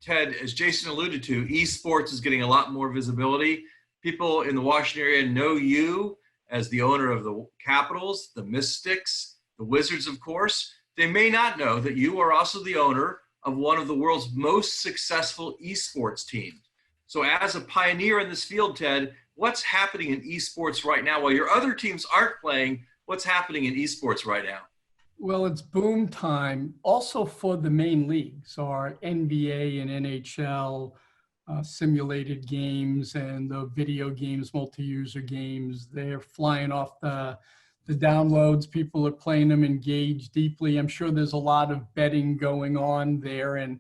Ted, as Jason alluded to, esports is getting a lot more visibility. People in the Washington area know you as the owner of the Capitals, the Mystics, the Wizards, of course. They may not know that you are also the owner of one of the world's most successful esports teams. So as a pioneer in this field, Ted, what's happening in esports right now? While your other teams aren't playing, what's happening in esports right now? Well, it's boom time also for the main leagues, our NBA and NHL, simulated games and the video games, multi-user games. They're flying off the downloads. People are playing them, engaged deeply. I'm sure there's a lot of betting going on there. And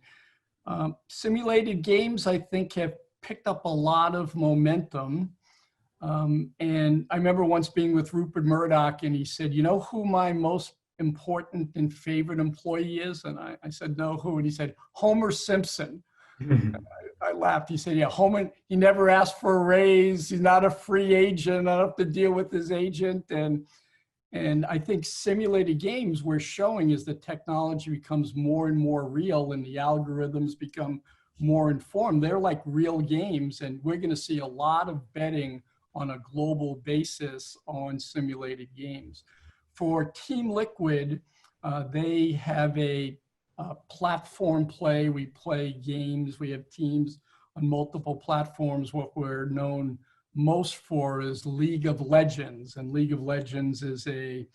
simulated games, I think, have picked up a lot of momentum. And I remember once being with Rupert Murdoch, and he said, you know who my most important and favorite employee is? And I said, no, who? And he said, Homer Simpson. I laughed. He said, yeah, Homer, he never asked for a raise. He's not a free agent. I don't have to deal with his agent. And I think simulated games we're showing as the technology becomes more and more real and the algorithms become more informed. They're like real games, and we're going to see a lot of betting on a global basis on simulated games. For Team Liquid, they have a platform play. We play games. We have teams on multiple platforms. What we're known most for is League of Legends, and League of Legends is a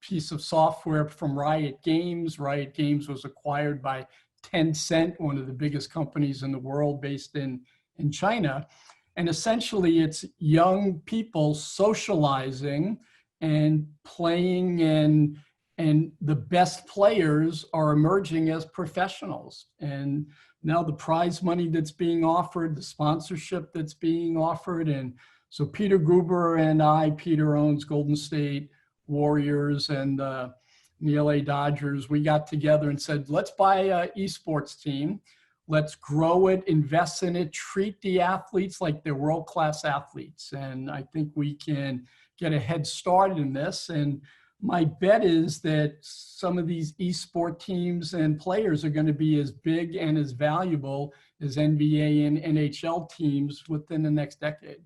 piece of software from Riot Games. Riot Games was acquired by Tencent, one of the biggest companies in the world based in China. And essentially it's young people socializing and playing, and the best players are emerging as professionals. And now the prize money that's being offered, the sponsorship that's being offered. And so Peter Gruber and Peter owns Golden State Warriors and the LA Dodgers. We got together and said, let's buy an esports team. Let's grow it, invest in it, treat the athletes like they're world-class athletes. And I think we can get a head start in this. And my bet is that some of these esport teams and players are going to be as big and as valuable as NBA and NHL teams within the next decade.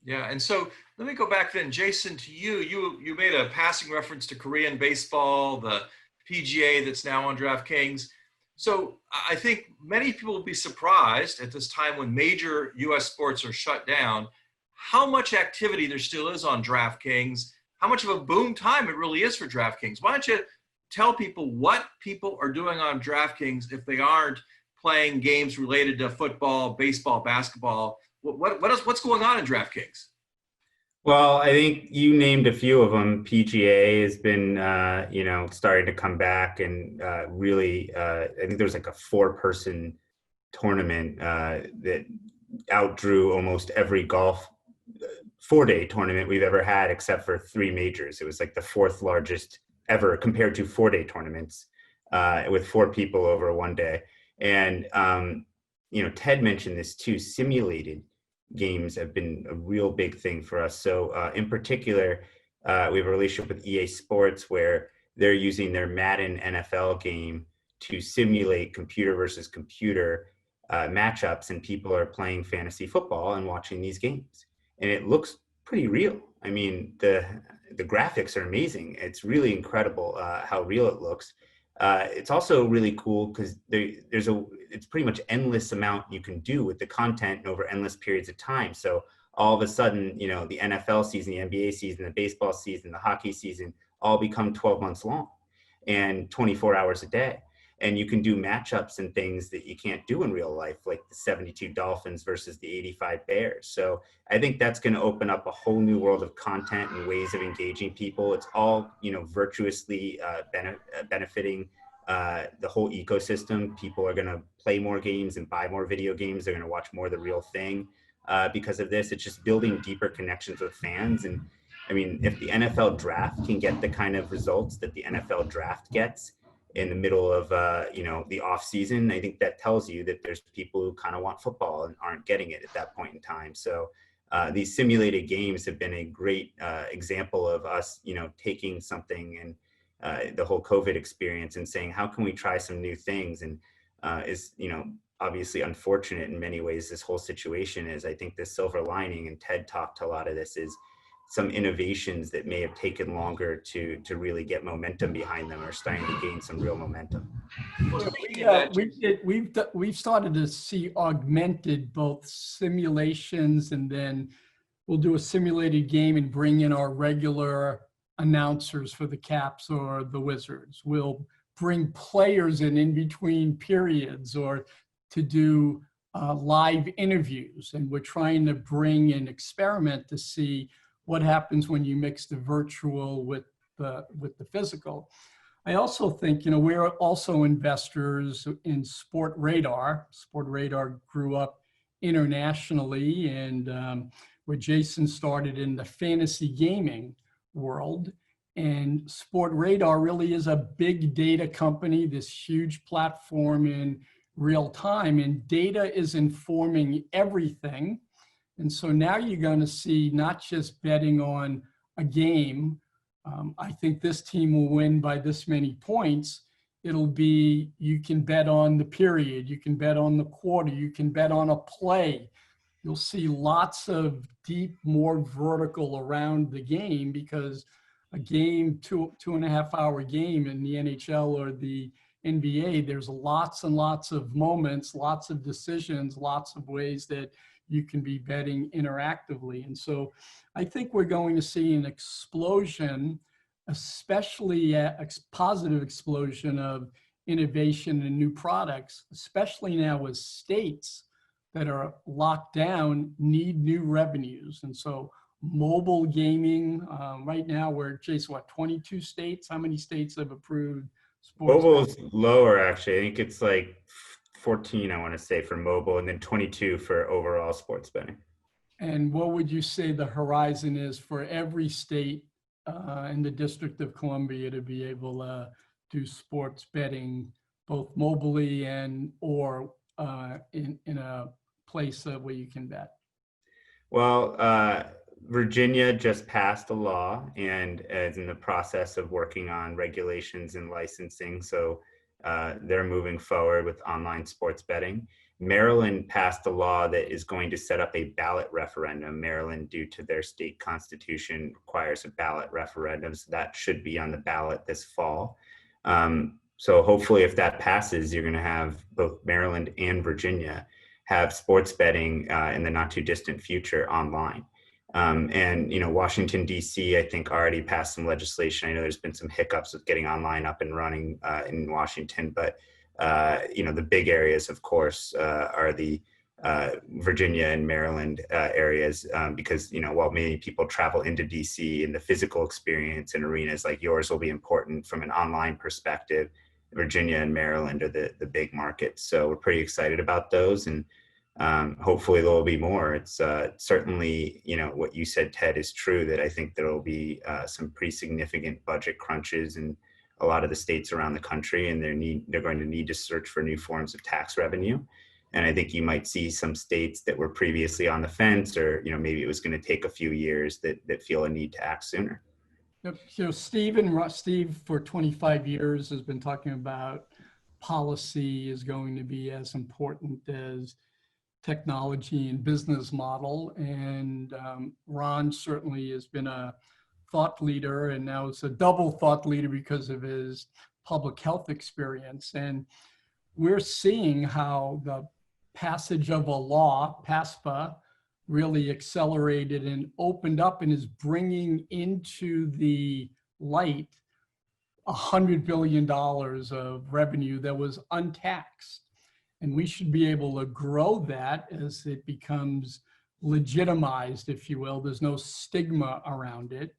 Yeah, and so let me go back then, Jason, to you. You made a passing reference to Korean baseball, the PGA that's now on DraftKings. So I think many people will be surprised at this time when major U.S. sports are shut down, how much activity there still is on DraftKings, how much of a boom time it really is for DraftKings. Why don't you tell people what people are doing on DraftKings if they aren't playing games related to football, baseball, basketball? What's going on in DraftKings? Well, I think you named a few of them. PGA has been, starting to come back, and really, I think there's like a 4-person tournament that outdrew almost every golf 4-day tournament we've ever had, except for 3 majors. It was like the 4th largest ever compared to 4-day tournaments with 4 people over one day. And, Ted mentioned this too, simulated games have been a real big thing for us. So in particular, we have a relationship with EA Sports where they're using their Madden NFL game to simulate computer versus computer matchups, and people are playing fantasy football and watching these games. And it looks pretty real. I mean, the graphics are amazing. It's really incredible how real it looks. It's also really cool because it's pretty much endless amount you can do with the content over endless periods of time. So all of a sudden, the NFL season, the NBA season, the baseball season, the hockey season, all become 12 months long and 24 hours a day. And you can do matchups and things that you can't do in real life, like the 72 Dolphins versus the 85 Bears. So I think that's going to open up a whole new world of content and ways of engaging people. It's all, virtuously benefiting the whole ecosystem. People are going to play more games and buy more video games. They're going to watch more of the real thing because of this. It's just building deeper connections with fans. And I mean, if the NFL draft can get the kind of results that the NFL draft gets in the middle of the off season, I think that tells you that there's people who kind of want football and aren't getting it at that point in time. So these simulated games have been a great example of us, taking something and the whole COVID experience and saying, how can we try some new things? And is, obviously unfortunate in many ways. This whole situation is, I think the silver lining, and Ted talked to a lot of this, is some innovations that may have taken longer to really get momentum behind them are starting to gain some real momentum. Well, speaking of that, We've started to see augmented both simulations, and then we'll do a simulated game and bring in our regular announcers for the Caps or the Wizards. We'll bring players in between periods, or to do live interviews. And we're trying to bring an experiment to see what happens when you mix the virtual with the physical. I also think, we're also investors in Sport Radar. Sport Radar grew up internationally, and where Jason started in the fantasy gaming world. And Sport Radar really is a big data company, this huge platform in real time, and data is informing everything. And so now you're going to see not just betting on a game. I think this team will win by this many points. It'll be, you can bet on the period, you can bet on the quarter, you can bet on a play. You'll see lots of deep, more vertical around the game, because a game, 2.5 hour game in the NHL or the NBA, there's lots and lots of moments, lots of decisions, lots of ways that you can be betting interactively. And so I think we're going to see an explosion, especially a positive explosion of innovation and new products, especially now as states that are locked down need new revenues. And so mobile gaming, right now we're, Jason, 22 states? How many states have approved sports? Mobile's lower, actually. I think it's like 14, I want to say, for mobile, and then 22 for overall sports betting. And what would you say the horizon is for every state in the District of Columbia to be able to do sports betting, both mobily and or in a place where you can bet? Well, Virginia just passed a law and is in the process of working on regulations and licensing. So they're moving forward with online sports betting. Maryland passed a law that is going to set up a ballot referendum. Maryland, due to their state constitution, requires a ballot referendum. So that should be on the ballot this fall. So hopefully if that passes, you're going to have both Maryland and Virginia have sports betting in the not too distant future online. And, Washington, D.C., I think already passed some legislation. I know there's been some hiccups with getting online up and running in Washington, but, the big areas, of course, are the Virginia and Maryland areas, because, while many people travel into D.C. and the physical experience in arenas like yours will be important from an online perspective, Virginia and Maryland are the big markets. So we're pretty excited about those. And hopefully there will be more. It's certainly, what you said, Ted, is true, that I think there will be some pretty significant budget crunches in a lot of the states around the country, and they're going to need to search for new forms of tax revenue. And I think you might see some states that were previously on the fence, or, maybe it was going to take a few years, that feel a need to act sooner. So Steve, for 25 years, has been talking about policy is going to be as important as technology and business model. And Ron certainly has been a thought leader, and now it's a double thought leader because of his public health experience. And we're seeing how the passage of a law, PASPA, really accelerated and opened up and is bringing into the light $100 billion of revenue that was untaxed. And we should be able to grow that as it becomes legitimized, if you will. There's no stigma around it.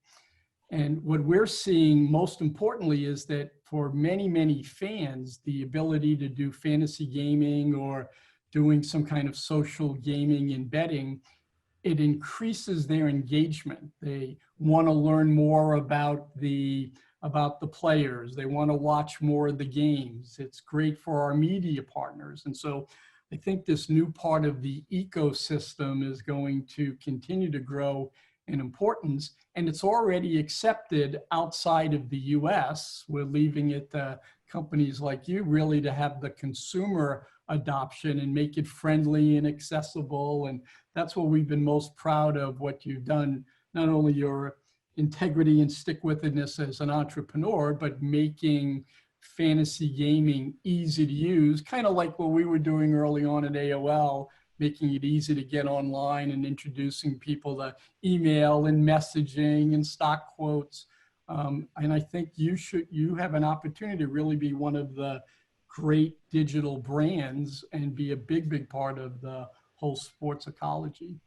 And what we're seeing most importantly is that for many, many fans, the ability to do fantasy gaming or doing some kind of social gaming and betting, it increases their engagement. They want to learn more about the players. They want to watch more of the games. It's great for our media partners. And so I think this new part of the ecosystem is going to continue to grow in importance, and it's already accepted outside of the US. We're leaving it companies like you really to have the consumer adoption and make it friendly and accessible. And that's what we've been most proud of, what you've done, not only your integrity and stick-withedness as an entrepreneur, but making fantasy gaming easy to use, kind of like what we were doing early on at AOL, making it easy to get online and introducing people to email and messaging and stock quotes. And I think you have an opportunity to really be one of the great digital brands and be a big, big part of the whole sports ecology.